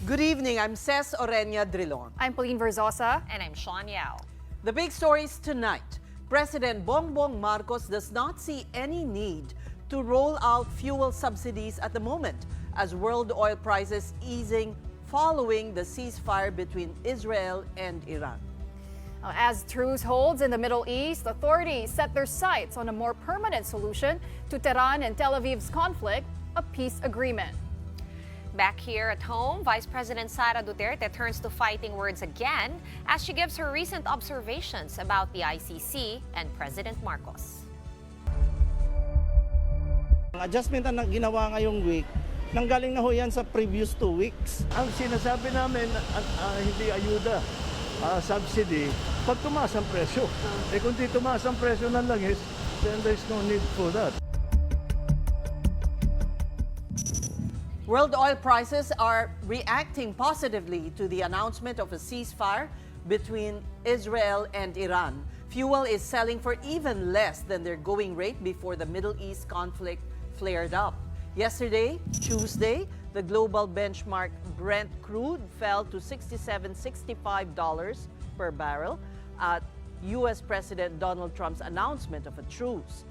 Good evening, I'm Ces Oreña-Drilon. I'm Pauline Verzosa. And I'm Shawn Yao. The big stories tonight. President Bongbong Marcos does not see any need to roll out fuel subsidies at the moment as world oil prices easing following the ceasefire between Israel and Iran. As truce holds in the Middle East, authorities set their sights on a more permanent solution to Tehran and Tel Aviv's conflict, a peace agreement. Back here at home, Vice President Sara Duterte turns to fighting words again as she gives her recent observations about the ICC and President Marcos. Ang adjustment na ginawa ngayong week, nanggaling na ho yan sa previous 2 weeks. Ang sinasabi namin, hindi ayuda, subsidy, pag tumaas ang presyo. Kung di tumaas ang presyo ng langis, then there's no need for that. World oil prices are reacting positively to the announcement of a ceasefire between Israel and Iran. Fuel is selling for even less than their going rate before the Middle East conflict flared up. Yesterday, Tuesday, the global benchmark Brent crude fell to $67.65 per barrel at U.S. President Donald Trump's announcement of a truce.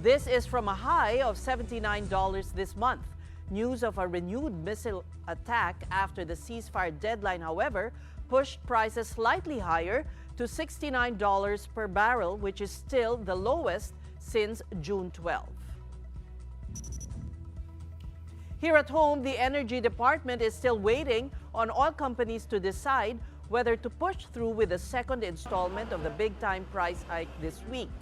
This is from a high of $79 this month. News of a renewed missile attack after the ceasefire deadline, however, pushed prices slightly higher to $69 per barrel, which is still the lowest since June 12. Here at home, the Energy Department is still waiting on oil companies to decide whether to push through with the second installment of the big-time price hike this week.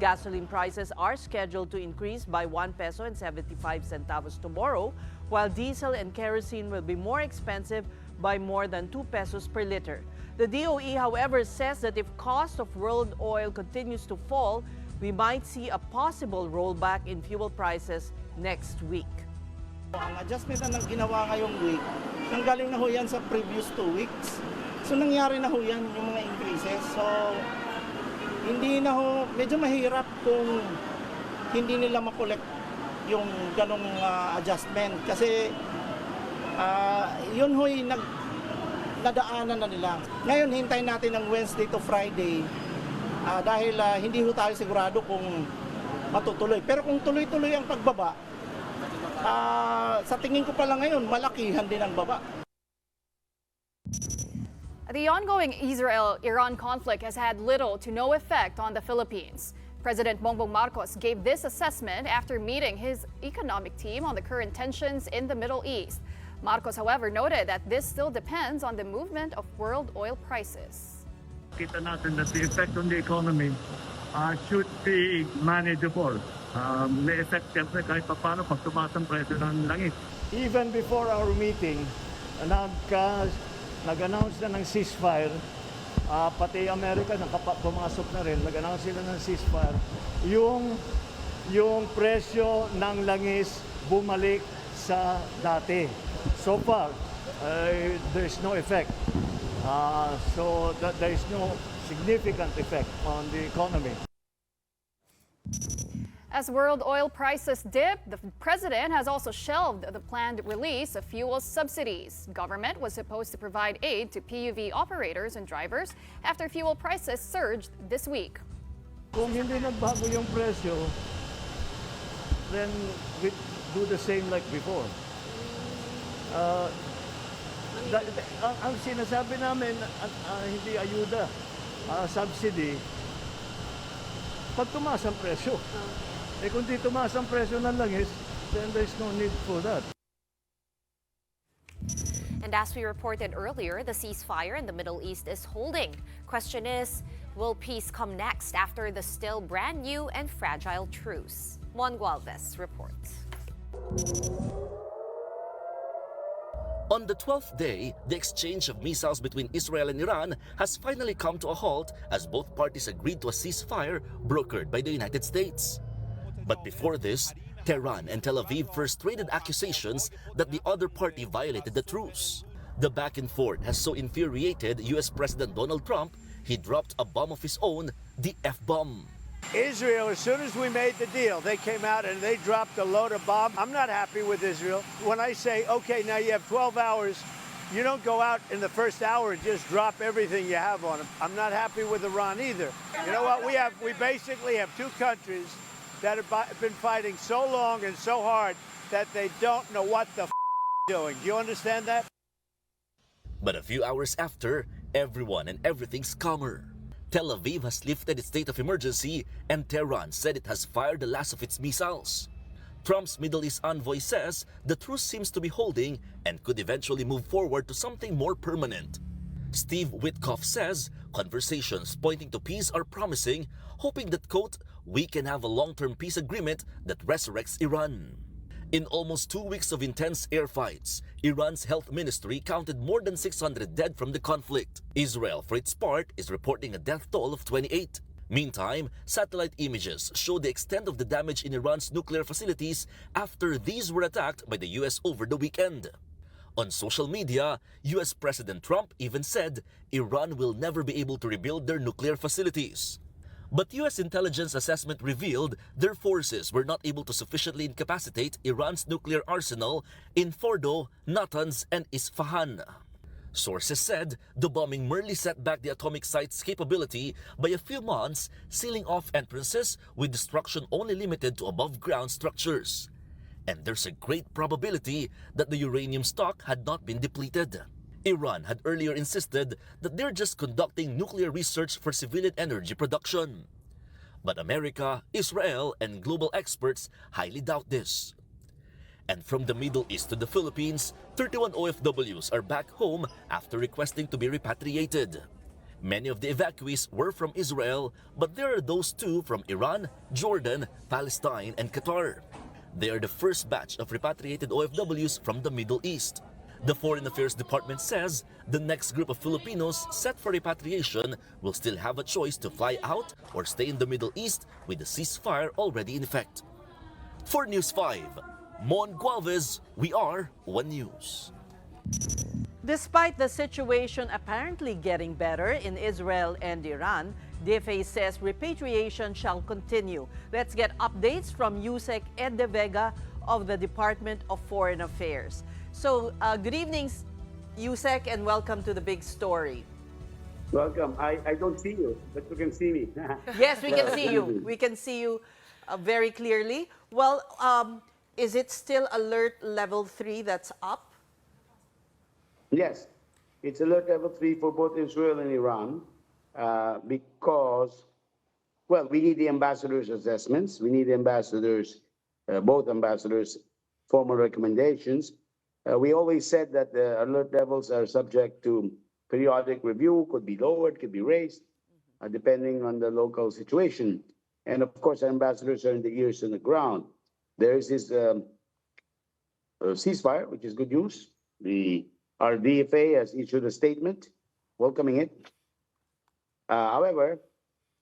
Gasoline prices are scheduled to increase by 1 peso and 75 centavos tomorrow, while diesel and kerosene will be more expensive by more than 2 pesos per liter. The DOE, however, says that if cost of world oil continues to fall, we might see a possible rollback in fuel prices next week. Ang adjustment na ginawa ngayong week, nanggaling na ho yan sa previous 2 weeks. So nangyari na ho yan yung mga increases. So hindi na ho, medyo mahirap kung hindi nila makolekt yung ganong adjustment. Kasi yun ho'y nadaanan na nila. Ngayon hintayin natin ng Wednesday to Friday dahil hindi ho tayo sigurado kung matutuloy. Pero kung tuloy-tuloy ang pagbaba, sa tingin ko pa lang ngayon, malakihan din ang baba. The ongoing Israel-Iran conflict has had little to no effect on the Philippines. President Bongbong Marcos gave this assessment after meeting his economic team on the current tensions in the Middle East. Marcos, however, noted that this still depends on the movement of world oil prices. Kita natin that the effect on the economy should be manageable. May effect siyempre kahit pa paano pag tumaas ang presyo ng langis. Even before our meeting, nag-announce na ng ceasefire, pati Amerika pumasok na rin, nag-announce sila ng ceasefire. Yung presyo ng langis bumalik sa dati. So far, there's no effect. So that there is no significant effect on the economy. As world oil prices dip, the president has also shelved the planned release of fuel subsidies. Government was supposed to provide aid to PUV operators and drivers after fuel prices surged this week. Kung hindi nagbago yung presyo, then we do the same like before. Ang sinasabi namin, hindi ayuda, subsidy, pag tumaas ang presyo. Kung di tumaas ang presyo ng langis, then there's no need for that. And as we reported earlier, the ceasefire in the Middle East is holding. Question is, will peace come next after the still brand new and fragile truce? Mon Gualvez reports. On the 12th day, the exchange of missiles between Israel and Iran has finally come to a halt as both parties agreed to a ceasefire brokered by the United States. But before this, Tehran and Tel Aviv first traded accusations that the other party violated the truce. The back and forth has so infuriated U.S. President Donald Trump, he dropped a bomb of his own, the F-bomb. Israel, as soon as we made the deal, they came out and they dropped a load of bombs. I'm not happy with Israel. When I say, okay, now you have 12 hours you don't go out in the first hour and just drop everything you have on them. I'm not happy with Iran either. You know what? We basically have two countries that have been fighting so long and so hard that they don't know what the doing. Do you understand that? But a few hours after, everyone and everything's calmer. Tel Aviv has lifted its state of emergency and Tehran said it has fired the last of its missiles. Trump's Middle East envoy says the truce seems to be holding and could eventually move forward to something more permanent. Steve Witkoff says conversations pointing to peace are promising, hoping that, quote, we can have a long-term peace agreement that resurrects Iran. In almost 2 weeks of intense air fights, Iran's health ministry counted more than 600 dead from the conflict. Israel, for its part, is reporting a death toll of 28. Meantime, satellite images show the extent of the damage in Iran's nuclear facilities after these were attacked by the US over the weekend. On social media, US President Trump even said Iran will never be able to rebuild their nuclear facilities. But US intelligence assessment revealed their forces were not able to sufficiently incapacitate Iran's nuclear arsenal in Fordo, Natanz, and Isfahan. Sources said the bombing merely set back the atomic site's capability by a few months, sealing off entrances with destruction only limited to above-ground structures. And there's a great probability that the uranium stock had not been depleted. Iran had earlier insisted that they're just conducting nuclear research for civilian energy production. But America, Israel, and global experts highly doubt this. And from the Middle East to the Philippines, 31 OFWs are back home after requesting to be repatriated. Many of the evacuees were from Israel, but there are those too from Iran, Jordan, Palestine, and Qatar. They are the first batch of repatriated OFWs from the Middle East. The Foreign Affairs Department says the next group of Filipinos set for repatriation will still have a choice to fly out or stay in the Middle East with the ceasefire already in effect. For News 5, Mon Gualvez, we are One News. Despite the situation apparently getting better in Israel and Iran, DFA says repatriation shall continue. Let's get updates from Yusek Ed De Vega of the Department of Foreign Affairs. So, good evening, Yusek, and welcome to the Big Story. Welcome. I don't see you, but you can see me. Yes, we can see you. We can see you very clearly. Well, is it still alert level 3 that's up? Yes, it's alert level 3 for both Israel and Iran because, well, we need the ambassadors' assessments. We need the ambassadors, both ambassadors' formal recommendations. We always said that the alert levels are subject to periodic review, could be lowered, could be raised, depending on the local situation. And of course, our ambassadors are in the ears on the ground. There is this ceasefire, which is good news. Our DFA has issued a statement welcoming it. However,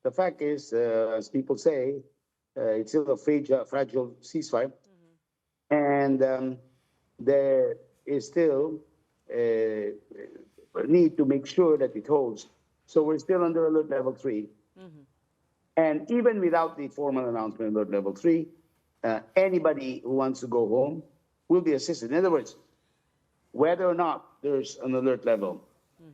the fact is, as people say, it's still a fragile ceasefire. And there is still a need to make sure that it holds. So we're still under alert level 3. And even without the formal announcement alert level 3, anybody who wants to go home will be assisted. In other words, whether or not there's an alert level,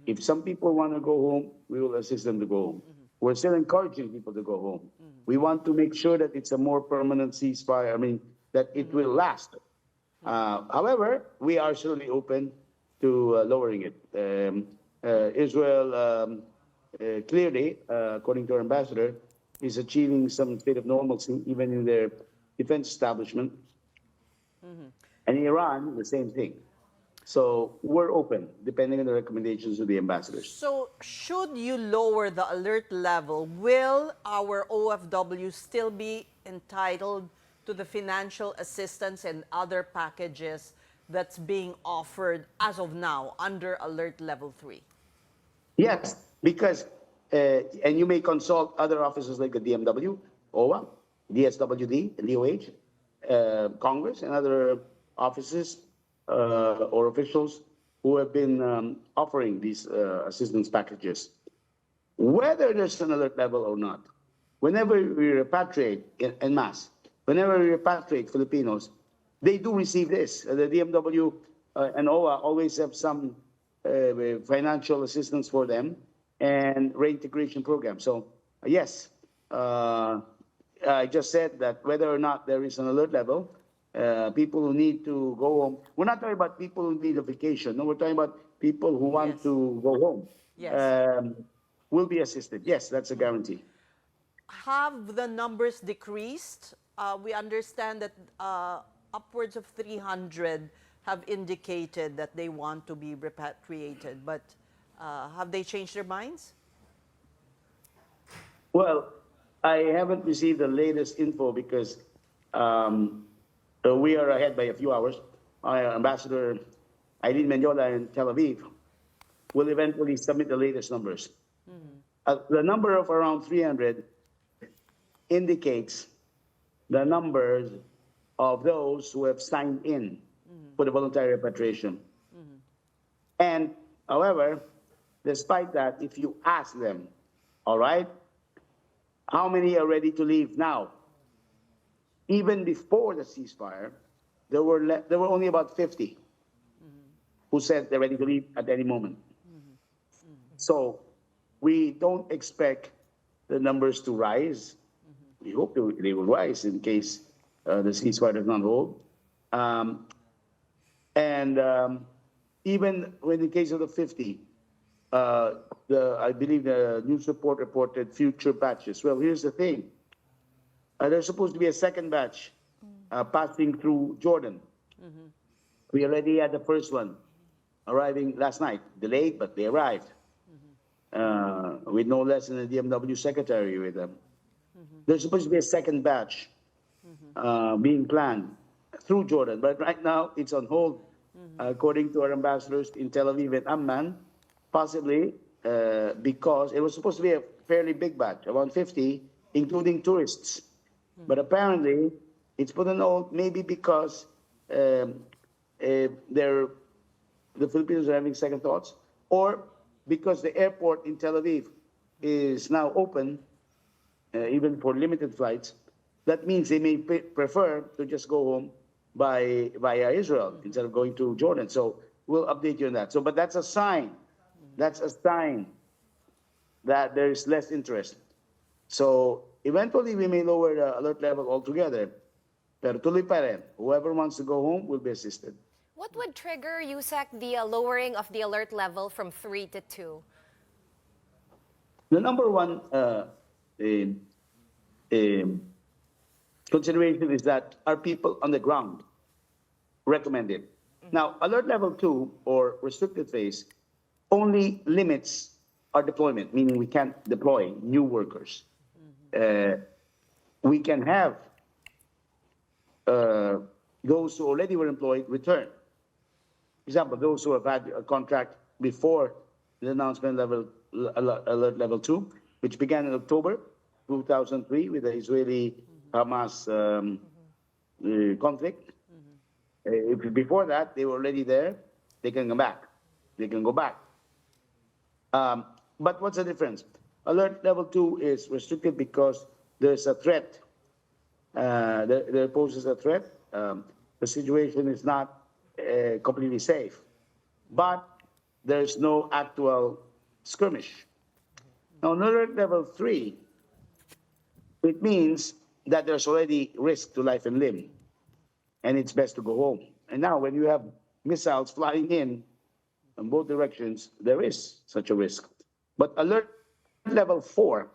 if some people want to go home, we will assist them to go home. We're still encouraging people to go home. We want to make sure that it's a more permanent ceasefire, that it will last. However, we are certainly open to lowering it. Israel clearly, according to our ambassador, is achieving some state of normalcy even in their defense establishment. And Iran, the same thing. So we're open, depending on the recommendations of the ambassadors. So should you lower the alert level, will our OFW still be entitled to the financial assistance and other packages that's being offered as of now under alert level 3? Yes, because, and you may consult other offices like the DMW, OWA, DSWD, DOH, Congress, and other offices or officials who have been offering these assistance packages. Whether there's an alert level or not, whenever we repatriate en masse, whenever we repatriate Filipinos, they do receive this. The DMW and OWA always have some financial assistance for them, and reintegration program. So yes, I just said that whether or not there is an alert level, people who need to go home. We're not talking about people who need a vacation. No, we're talking about people who want Yes. to go home. Yes. Will be assisted. Yes, that's a guarantee. Have the numbers decreased? We understand that upwards of 300 have indicated that they want to be repatriated, but have they changed their minds? Well, I haven't received the latest info because we are ahead by a few hours. Our Ambassador Eileen Mendiola in Tel Aviv will eventually submit the latest numbers. The number of around 300 indicates the numbers of those who have signed in for the voluntary repatriation. And, however, despite that, if you ask them, all right, how many are ready to leave now? Even before the ceasefire, there were only about 50 who said they're ready to leave at any moment. So we don't expect the numbers to rise. We hope they will rise in case the ceasefire does not hold. Even in the case of the 50, I believe the news report reported future batches. Well, here's the thing. There's supposed to be a second batch passing through Jordan. We already had the first one arriving last night. Delayed, but they arrived. With no less than a DMW secretary with them. There's supposed to be a second batch being planned through Jordan, but right now it's on hold, according to our ambassadors in Tel Aviv and Amman, possibly because it was supposed to be a fairly big batch, around 50, including tourists. But apparently it's put on hold, maybe because the Filipinos are having second thoughts, or because the airport in Tel Aviv is now open, even for limited flights. That means they may prefer to just go home via Israel instead of going to Jordan. So we'll update you on that. So, but that's a sign. That's a sign that there is less interest. So eventually we may lower the alert level altogether. Pero tuloy pa rin. Whoever wants to go home will be assisted. What would trigger, Yusek, the lowering of the alert level from 3 to 2? The number one consideration is that our people on the ground recommend it. Now, alert level 2 or restricted phase only limits our deployment, meaning we can't deploy new workers. We can have those who already were employed return. For example, those who have had a contract before the announcement alert level 2, which began in October 2003 with the Israeli-Hamas conflict. If before that they were already there, they can come back. They can go back. But what's the difference? Alert level 2 is restricted because there's a threat. There poses a threat. The situation is not completely safe, but there's no actual skirmish. Now, alert level 3, it means that there's already risk to life and limb, and it's best to go home. And now, when you have missiles flying in both directions, there is such a risk. But alert level 4,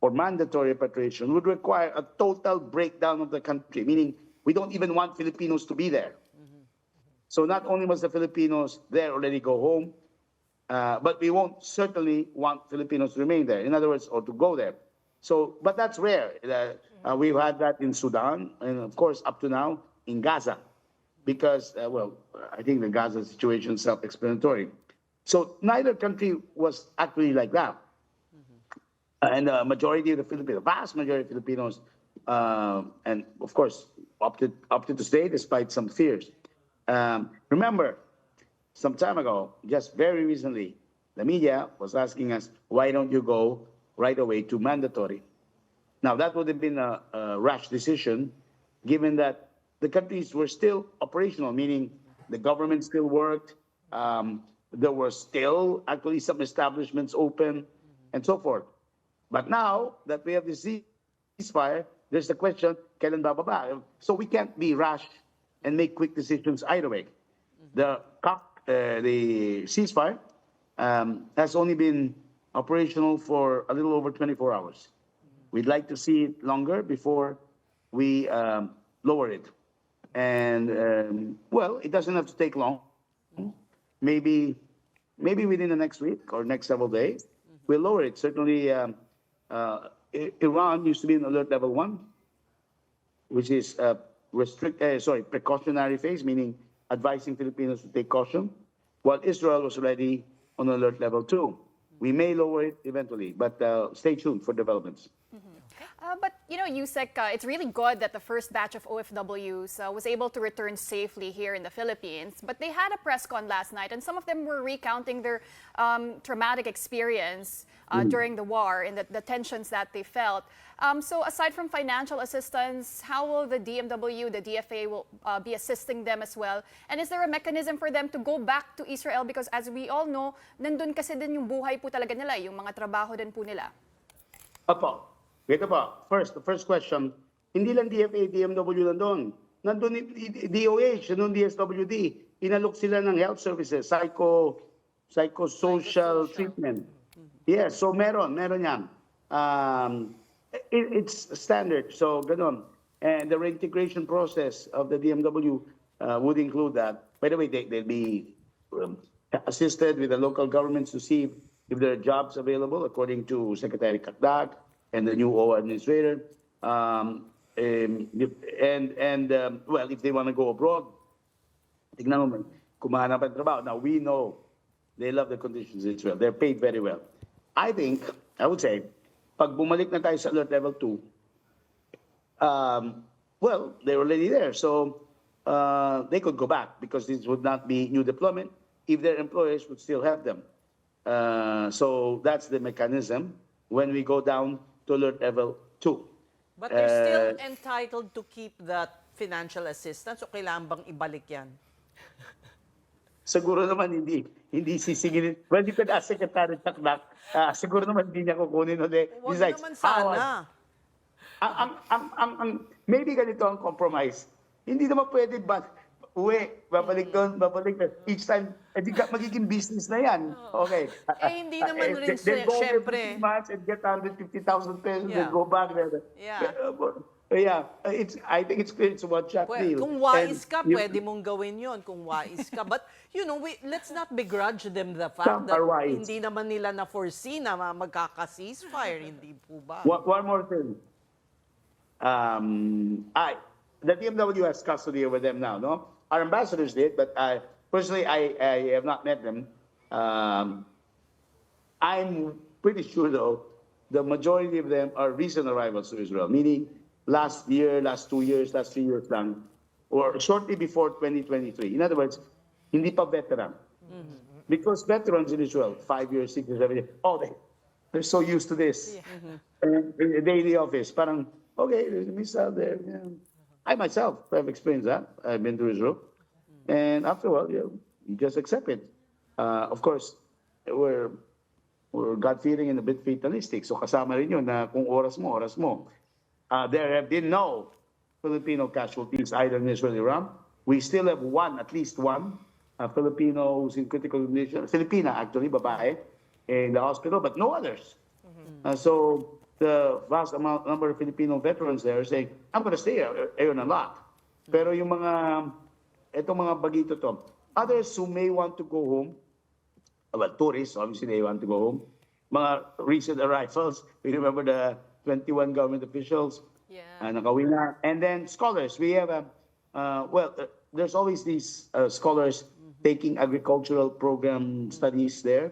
or mandatory repatriation, would require a total breakdown of the country, meaning we don't even want Filipinos to be there. So not only must the Filipinos there already go home, but we won't certainly want Filipinos to remain there. In other words, or to go there. So, but that's rare. We've had that in Sudan, and of course, up to now, in Gaza. Because, well, I think the Gaza situation is self-explanatory. So neither country was actually like that. And the majority of the Filipinos, the vast majority of Filipinos, and of course, opted to stay despite some fears. Remember, some time ago, just very recently, the media was asking us, why don't you go right away to mandatory? Now, that would have been a rash decision, given that the countries were still operational, meaning the government still worked, there were still actually some establishments open and so forth. But now that we have the ceasefire, there's the question, kailan bababa? So we can't be rash and make quick decisions either way. The ceasefire has only been operational for a little over 24 hours. We'd like to see it longer before we lower it. And, well, it doesn't have to take long. Maybe within the next week or next several days, we'll lower it. Certainly, Iran used to be in alert level 1, which is precautionary phase, meaning advising Filipinos to take caution, while Israel was already on alert level 2. We may lower it eventually, but stay tuned for developments. But, Yusek, it's really good that the first batch of OFWs was able to return safely here in the Philippines. But they had a press con last night, and some of them were recounting their traumatic experience during the war and the tensions that they felt. So aside from financial assistance, how will the DMW, the DFA will be assisting them as well? And is there a mechanism for them to go back to Israel? Because as we all know, nandun kasi din yung buhay po talaga nila, yung mga trabaho din po nila. Opo. Wait pa. The first question, hindi lang DFA, DMW nandun. Nandun DOH, nandun DSWD. Inalok sila ng health services, psychosocial treatment. Yes, so meron yan. It's standard, so ganon. And the reintegration process of the DMW would include that. By the way, they'll be assisted with the local governments to see if there are jobs available according to Secretary Kakdak and the new OWA administrator. Well, if they want to go abroad, tignan mo, kumahanap ng trabaho. Now, we know they love the conditions in Israel. They're paid very well. I would say, pag bumalik na tayo sa alert level 2, well, they're already there. So, they could go back because this would not be new deployment if their employers would still have them. So, that's the mechanism when we go down to alert level 2. But they're still entitled to keep that financial assistance o kailangan bang ibalik yan? Siguro naman hindi sisingilin. Well, you could ask Secretary Takdak. Siguro naman hindi niya kukunin ulit. Huwag naman sana. Maybe ganito ang compromise. Hindi naman pwede ba babalik doon. Each time, magiging business na yan. Okay. Hindi naman rin, They syempre. go and get 150,000 pesos, Yeah. they go back there. Yeah. I think it's a one-shot deal. Kung wise ka, pwede mong gawin yon kung wise ka. But, let's not begrudge them the fact that hindi naman nila na-foresee na magkaka-ceasefire. Hindi po ba? One more thing. The DMW has custody over them now, no? Our ambassadors did, but personally, I have not met them. I'm pretty sure, though, the majority of them are recent arrivals to Israel, meaning last 2 years, last 3 years lang, or shortly before 2023. In other words, hindi pa veteran. Because veterans in Israel, 5 years, 6 years, 7 years, they're so used to this. And in the daily office, parang, okay, there's a missile there. Yeah. I myself have experienced that. I've been to Israel. And after a while, you just accept it. Of course, we're God-fearing and a bit fatalistic. So kasama rin yun na kung oras mo. There have been no Filipino casualties either in Israel or Iran. We still have at least one Filipino who's in critical condition. Filipina, actually, babae, in the hospital, but no others. So the vast number of Filipino veterans there are saying, I'm going to stay here. Ayun a lot. Pero yung itong mga bagito to, others who may want to go home, well, tourists, obviously they want to go home. Mga recent arrivals, we remember the 21 government officials, nakauwi na. And then scholars, we have, there's always these scholars taking agricultural program studies there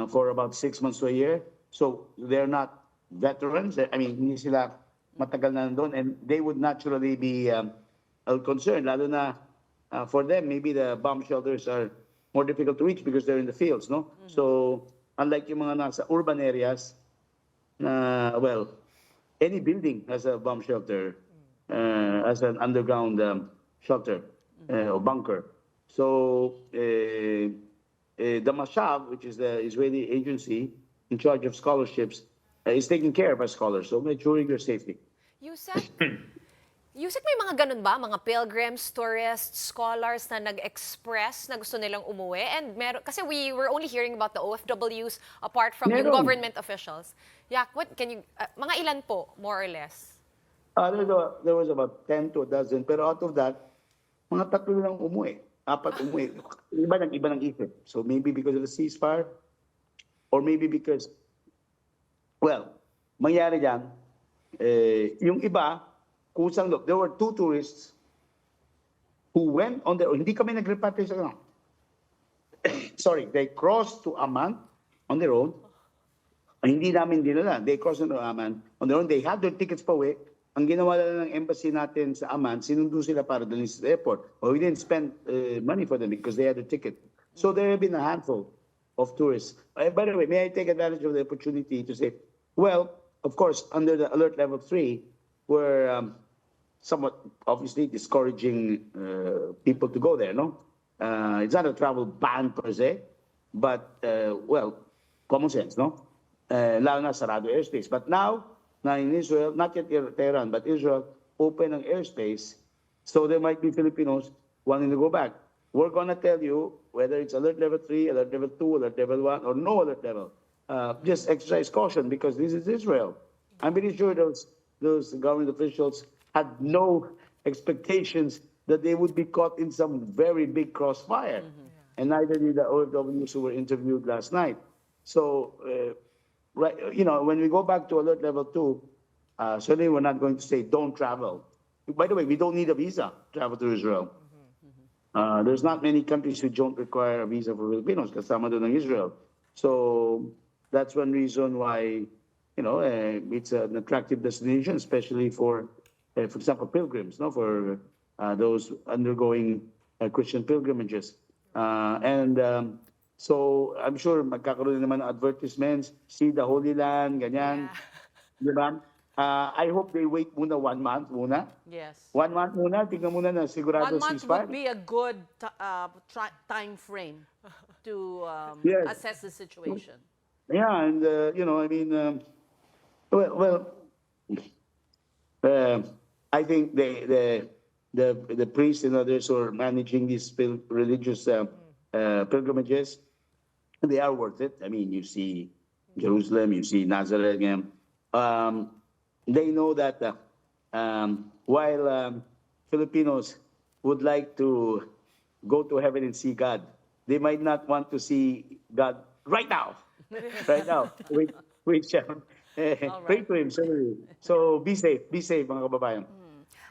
for about 6 months to a year. So they're not veterans. I mean, hindi sila matagal na nandun, and they would naturally be concerned, lalo na for them, maybe the bomb shelters are more difficult to reach because they're in the fields, no? So, unlike yung mga nasa urban areas, any building has a bomb shelter, as an underground shelter or bunker. So, the Mashav, which is the Israeli agency in charge of scholarships, is taking care of our scholars, so ensuring their safety. Yusek, may mga ganun ba? Mga pilgrims, tourists, scholars na nag-express na gusto nilang umuwi? And kasi we were only hearing about the OFWs apart from yung government officials. Yak, what can you, mga ilan po, more or less? There was about 10 to a dozen, pero out of that, mga 3 lang umuwi. 4 umuwi. Iba ng isip. So maybe because of the ceasefire, or maybe because, well, mangyari dyan, yung iba, kusang look, there were 2 tourists who went on their own. Hindi kami nag-repatriation. Sorry, they crossed to Amman on their own. Hindi namin dinala. They crossed to Amman on their own. They had their tickets pa uwi. Ang ginawa lang ng embassy natin sa Amman, sinundo sila para dalhin sa airport. But we didn't spend money for them because they had a ticket. So there have been a handful of tourists. By the way, may I take advantage of the opportunity to say, well, of course, under the alert level 3, we're somewhat obviously discouraging people to go there, no? It's not a travel ban per se, but, well, common sense, no? Lalo na sarado airspace. But now, in Israel, not yet Tehran, but Israel, open ang airspace, so there might be Filipinos wanting to go back. We're going to tell you whether it's alert level 3, alert level 2, alert level 1, or no alert level. Just exercise caution because this is Israel. I'm pretty sure those government officials had no expectations that they would be caught in some very big crossfire. And neither did the OFWs who were interviewed last night. So, right, you know, when we go back to alert level 2, certainly we're not going to say don't travel. By the way, we don't need a visa to travel to Israel. There's not many countries who don't require a visa for Filipinos, kasama doon ng Israel. So that's one reason why, you know, it's an attractive destination, especially for example, pilgrims, no, for those undergoing Christian pilgrimages. So I'm sure magkakaroon naman ng advertisements, see the Holy Land, ganyan. Yeah. Diba? I hope they wait muna 1 month muna. Yes. 1 month muna, tingnan muna na sigurado 1 month ceasefire. would be a good time frame to Yes. assess the situation. Yeah, and you know, I mean, I think the priests and others who are managing these religious pilgrimages, they are worth it. I mean, you see Jerusalem, you see Nazareth again. They know that while Filipinos would like to go to heaven and see God, they might not want to see God right now. Right now. Which pray to him, certainly. So be safe, mga kababayan.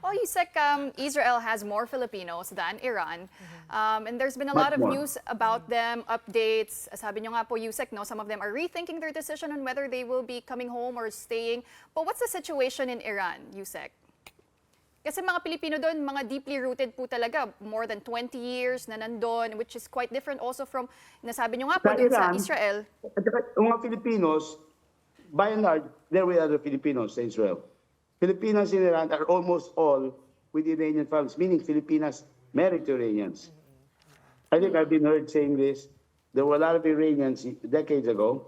Oh, Yusek, Israel has more Filipinos than Iran. And there's been a lot of news about them, updates. Sabi nyo nga po, Yusek, no, some of them are rethinking their decision on whether they will be coming home or staying. But what's the situation in Iran, Yusek? Kasi mga Pilipino doon, mga deeply rooted po talaga, more than 20 years na nandun, which is quite different also from, nasabi nyo nga po doon sa Israel. Mga Filipinos, by and large, there were other Filipinos sa Israel. Filipinos in Iran are almost all with Iranian families, meaning Filipinas married to Iranians. I think I've been heard saying this. There were a lot of Iranians decades ago.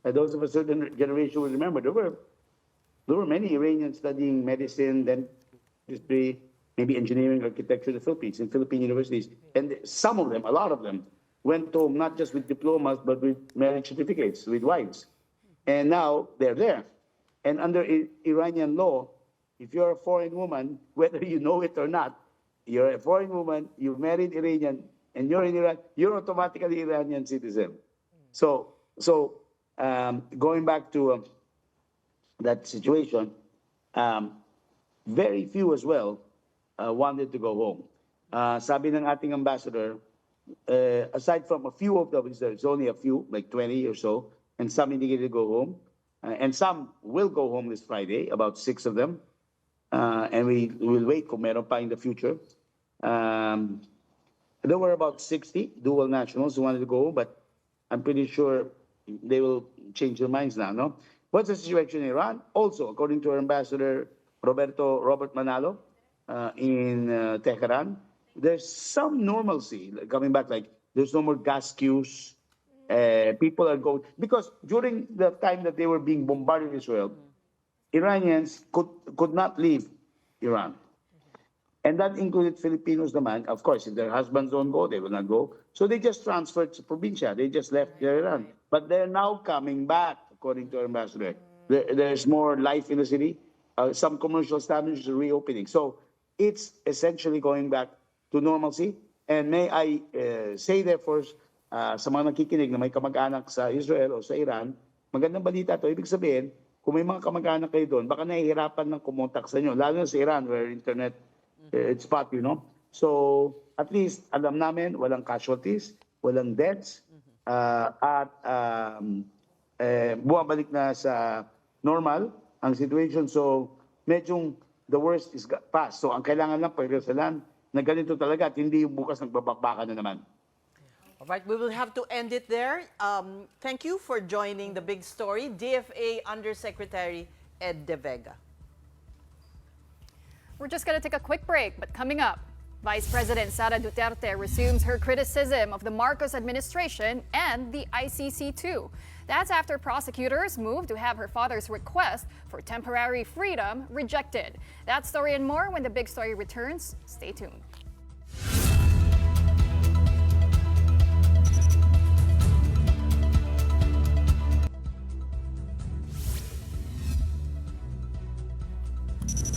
And those of a certain generation will remember there were many Iranians studying medicine, dentistry, maybe engineering, architecture in the Philippines, in Philippine universities. And some of them, a lot of them, went home not just with diplomas, but with marriage certificates, with wives. And now they're there. And under Iranian law, if you're a foreign woman, whether you know it or not, you're a foreign woman, you married Iranian, and you're in Iran, you're automatically Iranian citizen. So going back to that situation, very few as well wanted to go home. Sabi ng ating ambassador, aside from a few of them, there's only a few, like 20 or so, and some indicated to go home. And some will go home this Friday, about 6 of them. And we will wait kung meron pa in the future. There were about 60 dual nationals who wanted to go home, but I'm pretty sure they will change their minds now, no? What's the situation in Iran? Also, according to our ambassador, Robert Manalo, in Tehran, there's some normalcy coming back, like There's no more gas queues. People are going because during the time that they were being bombarded in Israel, Iranians could not leave Iran. And that included Filipinos naman. Of course, if their husbands don't go, they will not go. So they just transferred to probinsya. They just left Iran. But they're now coming back, according to our ambassador. There's more life in the city. Some commercial establishments are reopening. So it's essentially going back to normalcy. And may I say therefore, sa mga nakikinig na may kamag-anak sa Israel o sa Iran, magandang balita to. Ibig sabihin, kung may mga kamag-anak kayo doon, baka nahihirapan ng kumontak sa inyo. Lalo na sa Iran where internet, it's spot, you know. So at least alam namin, walang casualties, walang deaths, at bumabalik na sa normal ang situation. So medyo the worst is past. So ang kailangan lang pagkasalan na ganito talaga at hindi bukas nagbabakbaka na naman. All right, we will have to end it there. Thank you for joining the big story, DFA Undersecretary Ed De Vega. We're just going to take a quick break, but coming up, Vice President Sara Duterte resumes her criticism of the Marcos administration and the ICC too. That's after prosecutors moved to have her father's request for temporary freedom rejected. That story and more when the big story returns. Stay tuned.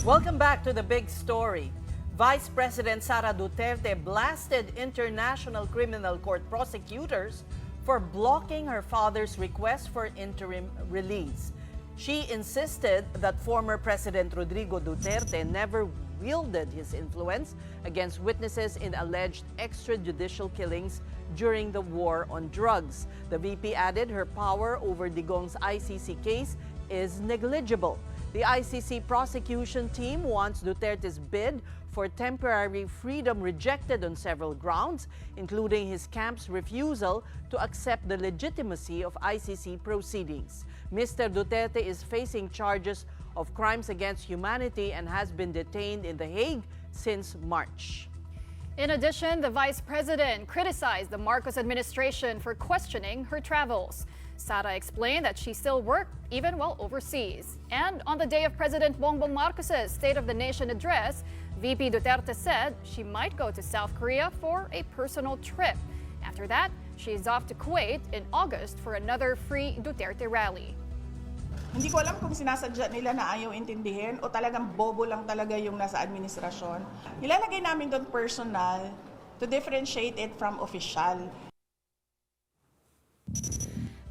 Welcome back to the big story. Vice President Sara Duterte blasted International Criminal Court prosecutors for blocking her father's request for interim release. She insisted that former President Rodrigo Duterte never wielded his influence against witnesses in alleged extrajudicial killings during the war on drugs. The VP added her power over Digong's ICC case is negligible. The ICC prosecution team wants Duterte's bid for temporary freedom rejected on several grounds, including his camp's refusal to accept the legitimacy of ICC proceedings. Mr. Duterte is facing charges of crimes against humanity and has been detained in The Hague since March. In addition, the vice president criticized the Marcos administration for questioning her travels. Sara explained that she still worked even while overseas. And on the day of President Bongbong Marcos's State of the Nation address, VP Duterte said she might go to South Korea for a personal trip. After that, she is off to Kuwait in August for another Free Duterte rally. Hindi ko alam kung sinasadya nila na ayaw intindihin o talagang bobo lang talaga yung nasa administrasyon. Ilalagay namin doon personal to differentiate it from official.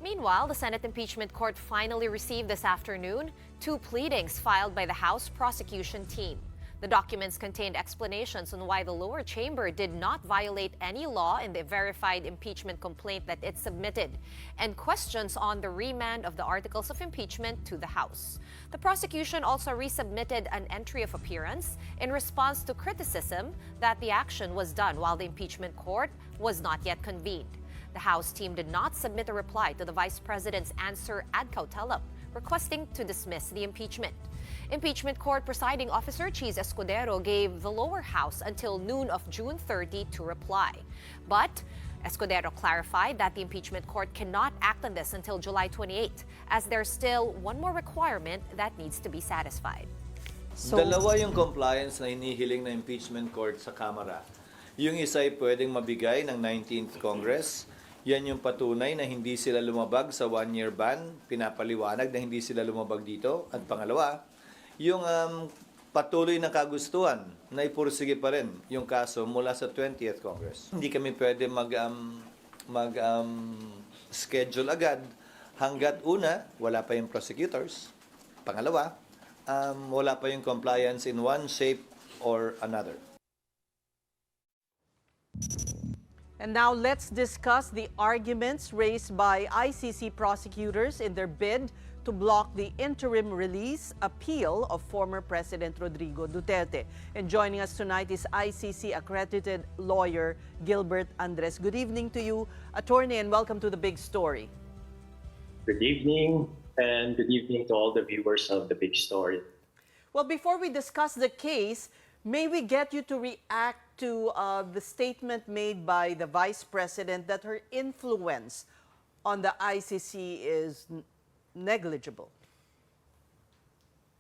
Meanwhile, the Senate Impeachment Court finally received this afternoon 2 pleadings filed by the House prosecution team. The documents contained explanations on why the lower chamber did not violate any law in the verified impeachment complaint that it submitted, and questions on the remand of the articles of impeachment to the House. The prosecution also resubmitted an entry of appearance in response to criticism that the action was done while the impeachment court was not yet convened. The House team did not submit a reply to the Vice President's answer ad cautelam, requesting to dismiss the impeachment. Impeachment Court Presiding Officer Cheese Escudero gave the lower house until noon of June 30 to reply. But Escudero clarified that the Impeachment Court cannot act on this until July 28, as there's still one more requirement that needs to be satisfied. Dalawa yung compliance na hinihiling ng Impeachment Court sa Kamara. Yung isa ay pwedeng mabigay ng 19th Congress. Yan yung patunay na hindi sila lumabag sa one-year ban, pinapaliwanag na hindi sila lumabag dito. At pangalawa, yung patuloy na kagustuhan na ipursige pa rin yung kaso mula sa 20th Congress. Hindi kami pwede schedule agad hanggat una, wala pa yung prosecutors. Pangalawa, wala pa yung compliance in one shape or another. And now let's discuss the arguments raised by ICC prosecutors in their bid to block the interim release appeal of former President Rodrigo Duterte. And joining us tonight is ICC accredited lawyer Gilbert Andres. Good evening to you, attorney, and welcome to the big story. Good evening, and good evening to all the viewers of the big story. Well, before we discuss the case, may we get you to react to the statement made by the Vice President that her influence on the ICC is negligible?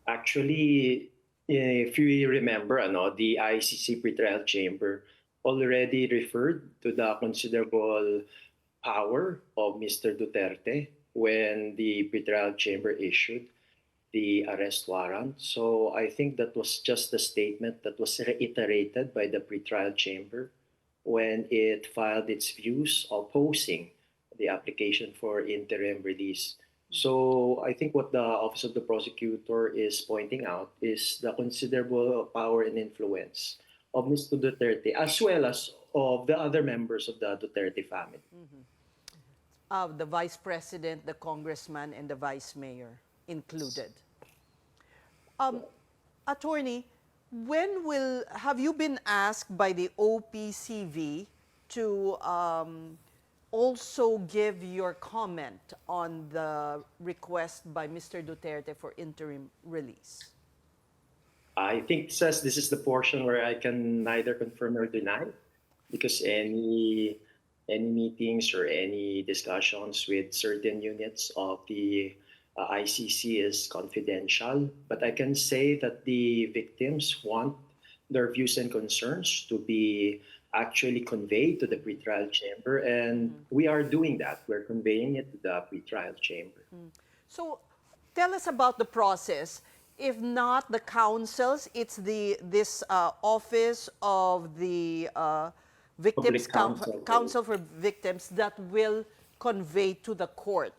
Actually, if you remember, the ICC pretrial chamber already referred to the considerable power of Mr. Duterte when the pretrial chamber issued the arrest warrant. So I think that was just a statement that was reiterated by the pretrial chamber when it filed its views opposing the application for interim release. So I think what the Office of the Prosecutor is pointing out is the considerable power and influence of Mr. Duterte as well as of the other members of the Duterte family. The Vice President, the Congressman, and the Vice Mayor included. Attorney, have you been asked by the OPCV to also give your comment on the request by Mr. Duterte for interim release? I think this is the portion where I can neither confirm nor deny, because any meetings or any discussions with certain units of the ICC is confidential. But I can say that the victims want their views and concerns to be actually conveyed to the pretrial chamber, and we are doing that. We're conveying it to the pretrial chamber. So tell us about the process. If not the councils, it's this Office of the Victims Council for Victims that will convey to the court.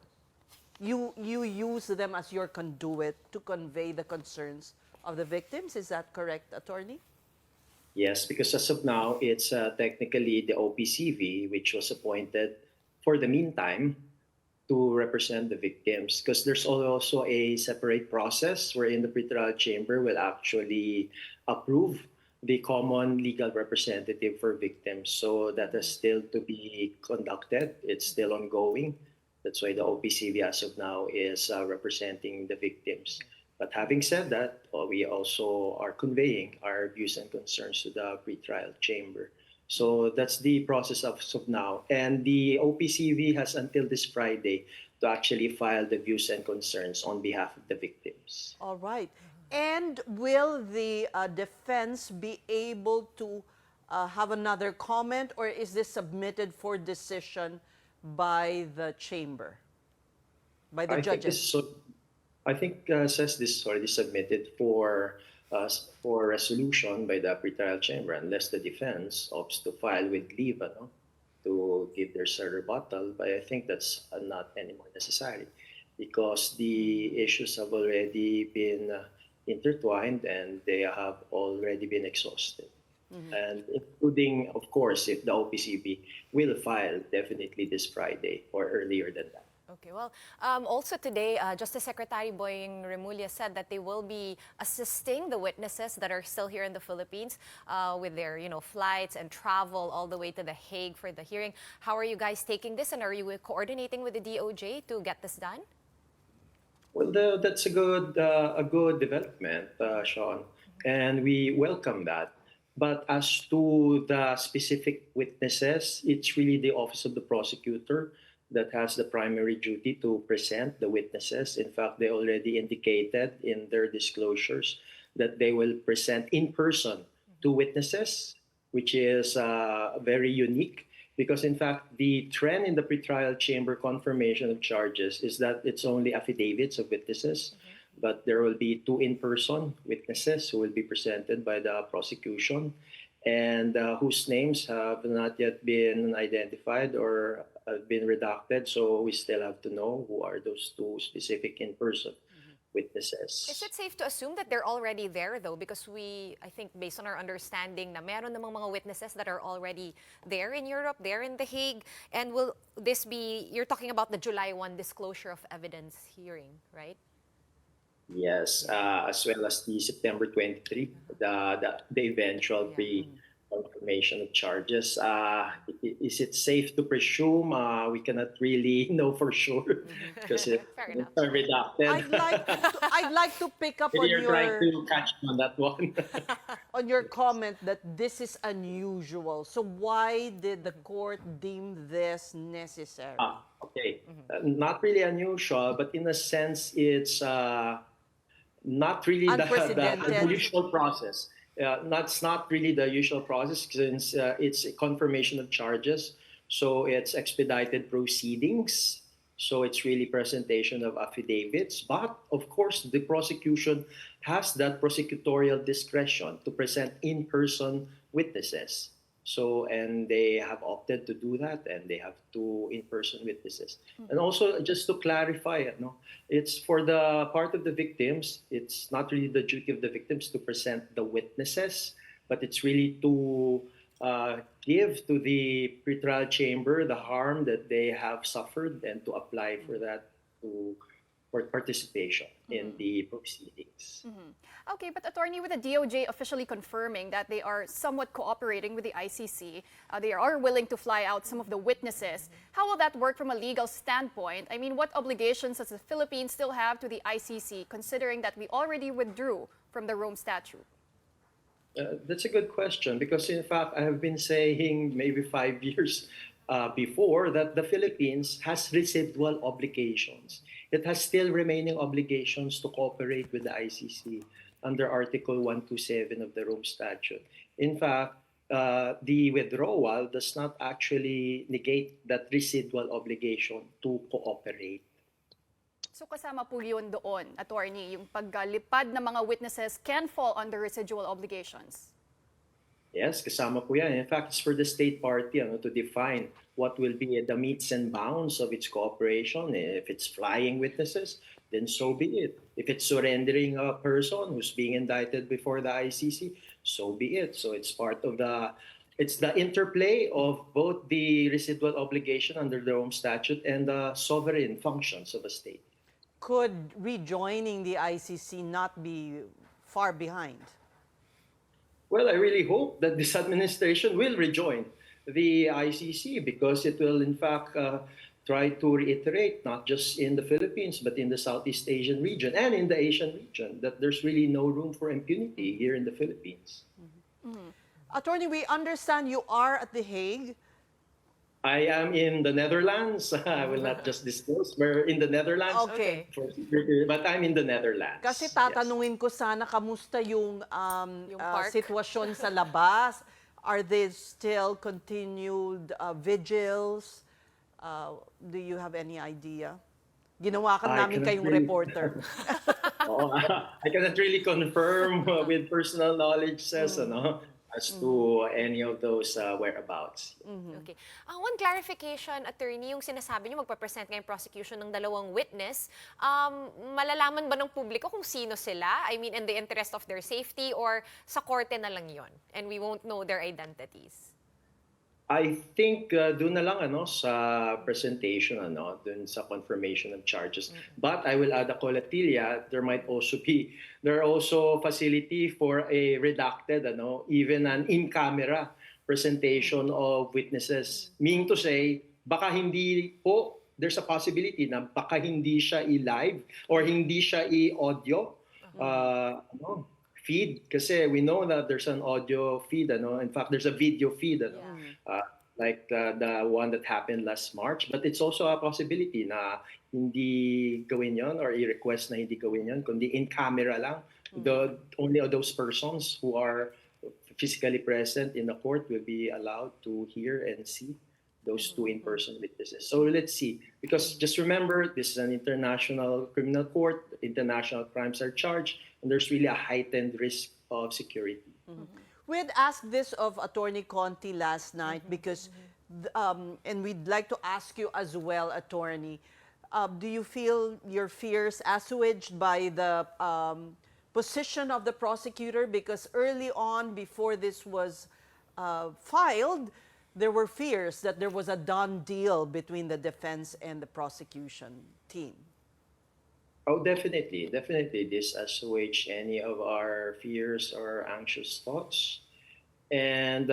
You use them as your conduit to convey the concerns of the victims. Is that correct, Attorney? Yes, because as of now, it's technically the OPCV, which was appointed for the meantime to represent the victims, because there's also a separate process wherein the pretrial chamber will actually approve the common legal representative for victims. So that is still to be conducted. It's still ongoing. That's why the OPCV as of now is representing the victims. But having said that, we also are conveying our views and concerns to the pretrial chamber. So that's the process of now. And the OPCV has until this Friday to actually file the views and concerns on behalf of the victims. All right. And will the defense be able to have another comment, or is this submitted for decision by the chamber, by the judges? I think says this is already submitted for resolution by the pretrial chamber, unless the defense opts to file with leave to give their rebuttal. But I think that's not anymore necessary, because the issues have already been intertwined and they have already been exhausted. And including, of course, if the OPCB will file definitely this Friday or earlier than that. Okay, well, also today, Justice Secretary Boying Remulla said that they will be assisting the witnesses that are still here in the Philippines with their, flights and travel all the way to The Hague for the hearing. How are you guys taking this, and are you coordinating with the DOJ to get this done? Well, that's a good development, Shawn, and we welcome that. But as to the specific witnesses, it's really the Office of the Prosecutor that has the primary duty to present the witnesses. In fact, they already indicated in their disclosures that they will present in person two witnesses, which is very unique, because in fact, the trend in the pretrial chamber confirmation of charges is that it's only affidavits of witnesses, but there will be two in-person witnesses who will be presented by the prosecution, and whose names have not yet been identified or been redacted, so we still have to know who are those two specific in-person witnesses. Is it safe to assume that they're already there, though? Because I think based on our understanding, na meron namang mga witnesses that are already there in Europe, there in The Hague, and will this be, you're talking about the July 1 disclosure of evidence hearing, right? Yes, as well as the September 23, the eventual confirmation of charges. Is it safe to presume? We cannot really know for sure because it's redacted. I'd like to pick up on You're trying your to catch me on that one. on your comment that this is unusual. So why did the court deem this necessary? Okay. Not really unusual, but in a sense, it's not really the usual process. That's not really the usual process since it's a confirmation of charges. So it's expedited proceedings. So it's really presentation of affidavits. But of course, the prosecution has that prosecutorial discretion to present in-person witnesses. So, and they have opted to do that, and they have two in-person witnesses. And also, just to clarify, it's for the part of the victims, it's not really the duty of the victims to present the witnesses, but it's really to give to the pretrial chamber the harm that they have suffered and to apply for that for participation in the proceedings. Okay, but attorney, with the DOJ officially confirming that they are somewhat cooperating with the ICC, they are willing to fly out some of the witnesses. How will that work from a legal standpoint? I mean, what obligations does the Philippines still have to the ICC, considering that we already withdrew from the Rome Statute? That's a good question because, in fact, I have been saying maybe 5 years before that the Philippines has residual obligations. It has still remaining obligations to cooperate with the ICC under Article 127 of the Rome Statute. In fact, the withdrawal does not actually negate that residual obligation to cooperate. So kasama po yun doon, attorney, yung paglipad ng mga witnesses can fall under residual obligations. Yes, kasama po yan. In fact, it's for the state party to define what will be the metes and bounds of its cooperation. If it's flying witnesses, then so be it. If it's surrendering a person who's being indicted before the ICC, so be it. So it's part of it's the interplay of both the residual obligation under the Rome Statute and the sovereign functions of a state. Could rejoining the ICC not be far behind? Well, I really hope that this administration will rejoin the ICC because it will, in fact, try to reiterate, not just in the Philippines, but in the Southeast Asian region and in the Asian region, that there's really no room for impunity here in the Philippines. Attorney, we understand you are at The Hague. I am in the Netherlands. I will not just disclose. We're in the Netherlands. Okay. But I'm in the Netherlands. Kasi tatanungin ko sana kamusta yung sitwasyon sa labas. Are there still continued vigils? Do you have any idea? Ginawa ka namin kayong reporter. I cannot really confirm with personal knowledge as to any of those whereabouts. Okay. One clarification, attorney, yung sinasabi niyo magpapresent ngayong prosecution ng dalawang witness, malalaman ba ng publiko kung sino sila? I mean, in the interest of their safety or sa korte na lang yon and we won't know their identities? I think doon na lang sa presentation doon sa confirmation of charges. But I will add a colatilla, there are also facility for a redacted even an in-camera presentation of witnesses. Meaning to say, baka hindi po there's a possibility na baka hindi siya i-live or hindi siya i-audio feed kasi we know that there's an audio feed in fact there's a video feed like the one that happened last March, but it's also a possibility na hindi gawin yon or i-request na hindi gawin yon kundi in camera lang. Only those persons who are physically present in the court will be allowed to hear and see those two in-person witnesses. So let's see, because just remember, this is an international criminal court, international crimes are charged, and there's really a heightened risk of security. We had asked this of Attorney Conti last night because, and we'd like to ask you as well, Attorney, do you feel your fears assuaged by the position of the prosecutor? Because early on, before this was filed, there were fears that there was a done deal between the defense and the prosecution team. Oh, definitely. Definitely. This assuage any of our fears or anxious thoughts. and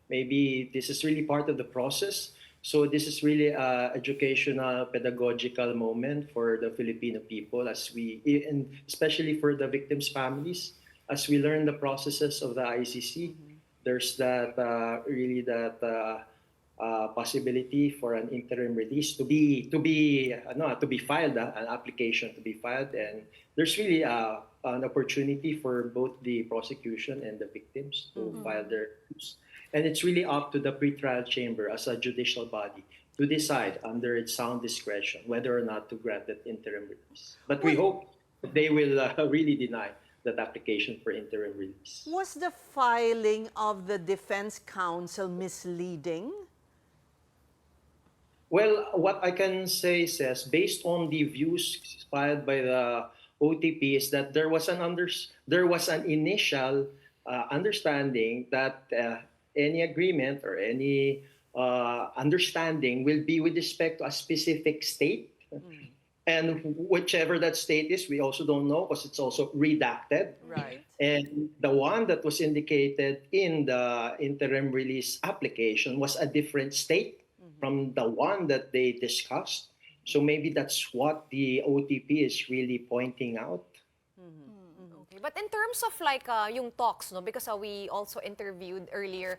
maybe this is really part of the process. So this is really an educational, pedagogical moment for the Filipino people, and especially for the victims' families, as we learn the processes of the ICC. There's that possibility for an interim release to be filed, an application to be filed, and there's really an opportunity for both the prosecution and the victims to file their case. And it's really up to the pretrial chamber as a judicial body to decide under its sound discretion whether or not to grant that interim release. But we hope they will really deny that application for interim release. Was the filing of the defense counsel misleading? Well, what I can say is, based on the views filed by the OTP, is that there was an initial understanding that any agreement or any understanding will be with respect to a specific state. And whichever that state is, we also don't know because it's also redacted. Right. And the one that was indicated in the interim release application was a different state from the one that they discussed. So maybe that's what the OTP is really pointing out. Okay. But in terms of like yung talks, no, because we also interviewed earlier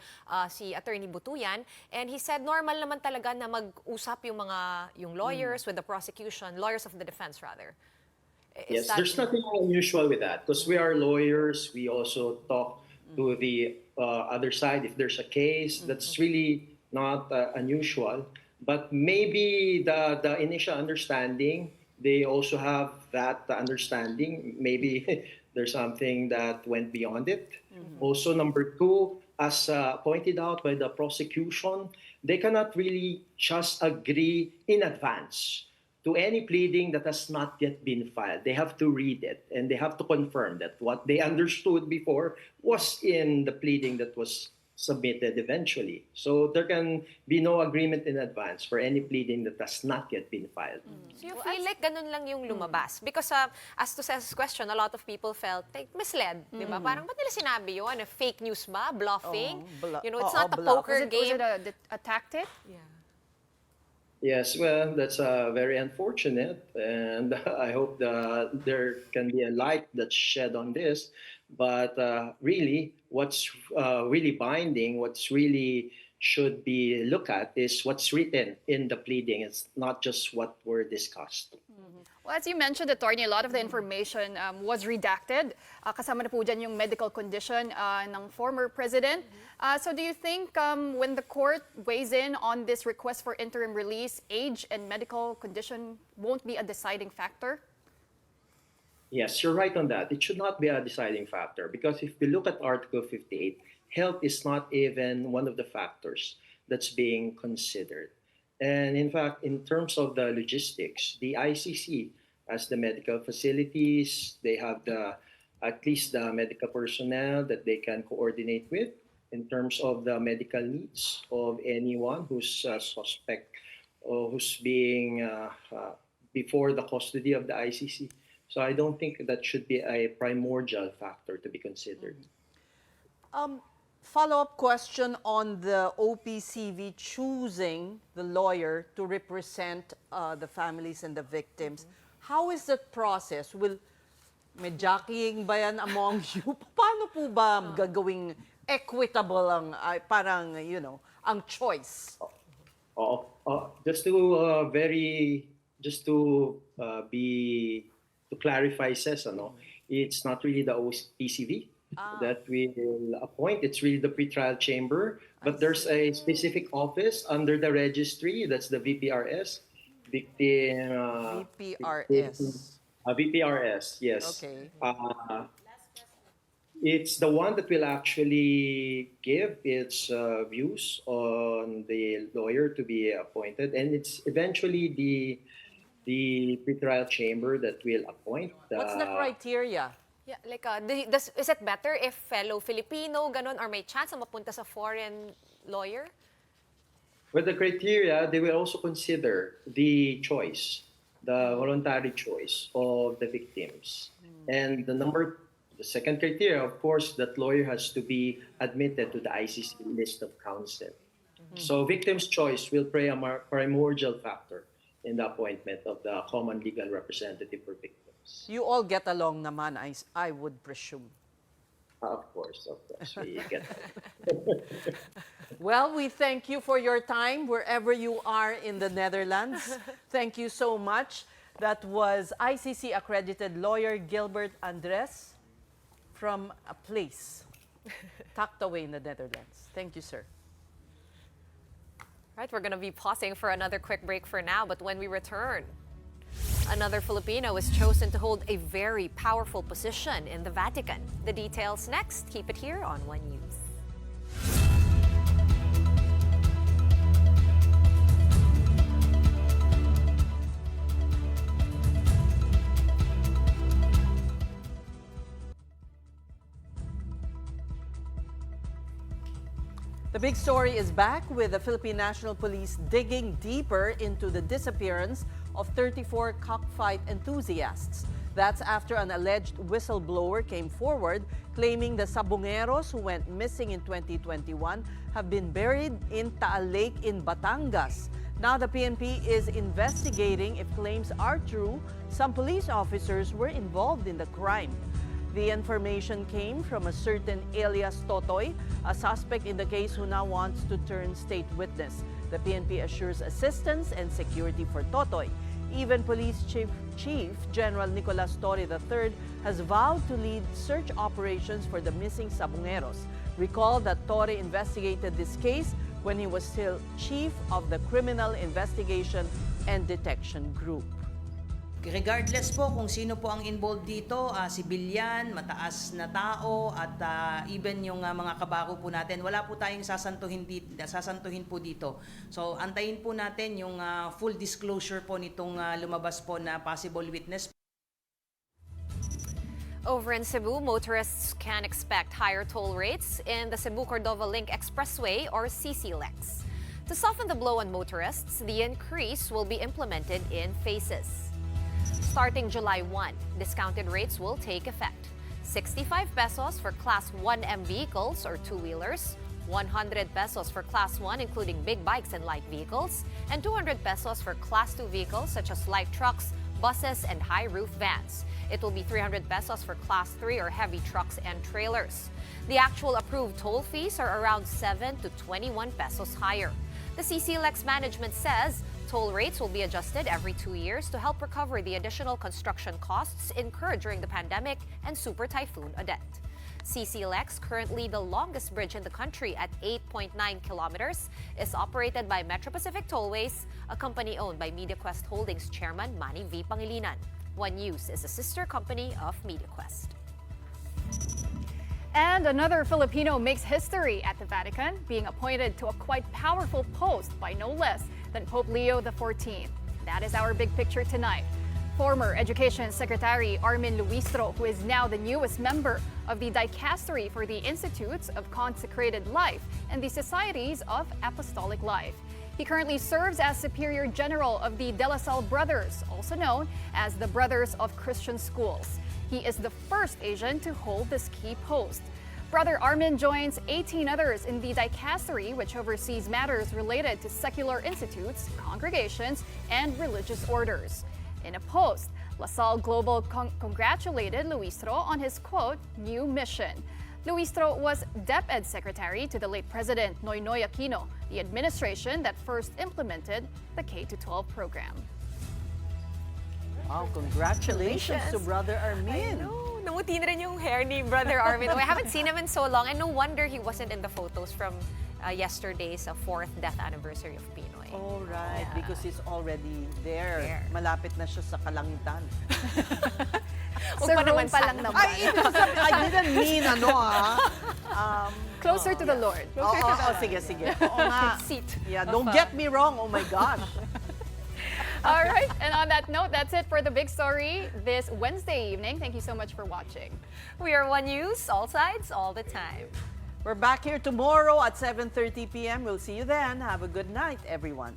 si Attorney Butuyan, and he said normal naman talaga na mag-usap yung lawyers with the prosecution, lawyers of the defense rather. Yes, there's nothing unusual with that because we are lawyers. We also talk to the other side if there's a case. That's really not unusual. But maybe the initial understanding, they also have that understanding. Maybe there's something that went beyond it. Also, number two, as pointed out by the prosecution, they cannot really just agree in advance to any pleading that has not yet been filed. They have to read it and they have to confirm that what they understood before was in the pleading that was submitted eventually. So there can be no agreement in advance for any pleading that has not yet been filed. So you feel like ganun lang yung lumabas? Because as to Ces's question, a lot of people felt like misled, di ba? Parang ba't nila sinabi yun? Fake news ba? Bluffing? It's not a poker game. Was it a tactic? Yeah. Yes, well, that's very unfortunate, and I hope that there can be a light that's shed on this. But really, what's really binding, what's really should be looked at is what's written in the pleading. It's not just what were discussed. Well, as you mentioned, Attorney, a lot of the information was redacted. Kasama na po dyan yung medical condition ng former president. So do you think when the court weighs in on this request for interim release, age and medical condition won't be a deciding factor? Yes, you're right on that. It should not be a deciding factor because if we look at Article 58, health is not even one of the factors that's being considered. And in fact, in terms of the logistics, the ICC has the medical facilities, they have at least the medical personnel that they can coordinate with in terms of the medical needs of anyone who's suspect or who's being before the custody of the ICC. So I don't think that should be a primordial factor to be considered. Follow-up question on the OPCV choosing the lawyer to represent the families and the victims. How is that process? May jockeying ba yan among you? Paano po ba gagawing equitable ang ang choice? To clarify, it's not really the OPCV that we will appoint. It's really the pretrial chamber, but there's a specific office under the registry. That's the VPRS. VPRS, yes. Okay. It's the one that will actually give its views on the lawyer to be appointed, and it's eventually the pretrial chamber that will appoint. What's the criteria? Yeah, like is it better if fellow Filipino ganon or may chance na mapunta sa foreign lawyer? With the criteria, they will also consider the choice, the voluntary choice of the victims. And the number The second criteria, of course, that lawyer has to be admitted to the ICC list of counsel. So victim's choice will play a primordial factor in the appointment of the common legal representative for victims. You all get along naman, I would presume. Of course, we get that. Well, we thank you for your time wherever you are in the Netherlands. Thank you so much. That was ICC accredited lawyer Gilbert Andres from a place tucked away in the Netherlands. Thank you, sir. Right, we're going to be pausing for another quick break for now, but when we return, another Filipino is chosen to hold a very powerful position in the Vatican. The details next. Keep it here on One News. The big story is back with the Philippine National Police digging deeper into the disappearance of 34 cockfight enthusiasts. That's after an alleged whistleblower came forward claiming the sabungeros who went missing in 2021 have been buried in Taal Lake in Batangas. Now the PNP is investigating if claims are true. Some police officers were involved in the crime. The information came from a certain alias Totoy, a suspect in the case who now wants to turn state witness. The PNP assures assistance and security for Totoy. Even Police Chief General Nicolas Torre III has vowed to lead search operations for the missing sabungeros. Recall that Torre investigated this case when he was still chief of the Criminal Investigation and Detection Group. Regardless po kung sino po ang involved dito, sibilyan, mataas na tao at even yung mga kabako po natin, wala po tayong sasantuhin po dito. So antayin po natin yung full disclosure po nitong lumabas po na possible witness. Over in Cebu, motorists can expect higher toll rates in the Cebu-Cordova Link Expressway or CCLEX. To soften the blow on motorists, the increase will be implemented in phases. Starting July 1, discounted rates will take effect. 65 pesos for Class 1M vehicles or two-wheelers, 100 pesos for Class 1 including big bikes and light vehicles, and 200 pesos for Class 2 vehicles such as light trucks, buses, and high-roof vans. It will be 300 pesos for Class 3 or heavy trucks and trailers. The actual approved toll fees are around 7 to 21 pesos higher. The CCLEX management says toll rates will be adjusted every 2 years to help recover the additional construction costs incurred during the pandemic and Super Typhoon Odette. CCLEX, currently the longest bridge in the country at 8.9 kilometers, is operated by Metro Pacific Tollways, a company owned by MediaQuest Holdings Chairman Manny V. Pangilinan. One News is a sister company of MediaQuest. And another Filipino makes history at the Vatican, being appointed to a quite powerful post by no less than Pope Leo XIV. That is our big picture tonight. Former Education Secretary Armin Luistro, who is now the newest member of the Dicastery for the Institutes of Consecrated Life and the Societies of Apostolic Life. He currently serves as Superior General of the De La Salle Brothers, also known as the Brothers of Christian Schools. He is the first Asian to hold this key post. Brother Armin joins 18 others in the dicastery, which oversees matters related to secular institutes, congregations, and religious orders. In a post, La Salle Global congratulated Luistro on his, quote, new mission. Luistro was DepEd Secretary to the late President Noynoy Aquino, the administration that first implemented the K-12 program. Wow, congratulations to Brother Armin. I know. Namuti na rin yung hair ni Brother Armin. I haven't seen him in so long, and no wonder he wasn't in the photos from yesterday's 4th death anniversary of Pinoy. Oh, right. Yeah. Because he's already there. Malapit na siya sa kalangitan. Sa room pa lang naman. I didn't mean Closer to the Lord. Sige. Oo nga. Seat. Yeah, don't get me wrong. Oh my gosh. All right, and on that note, that's it for the big story this Wednesday evening. Thank you so much for watching. We are One News, all sides, all the time. We're back here tomorrow at 7:30 p.m. We'll see you then. Have a good night, everyone.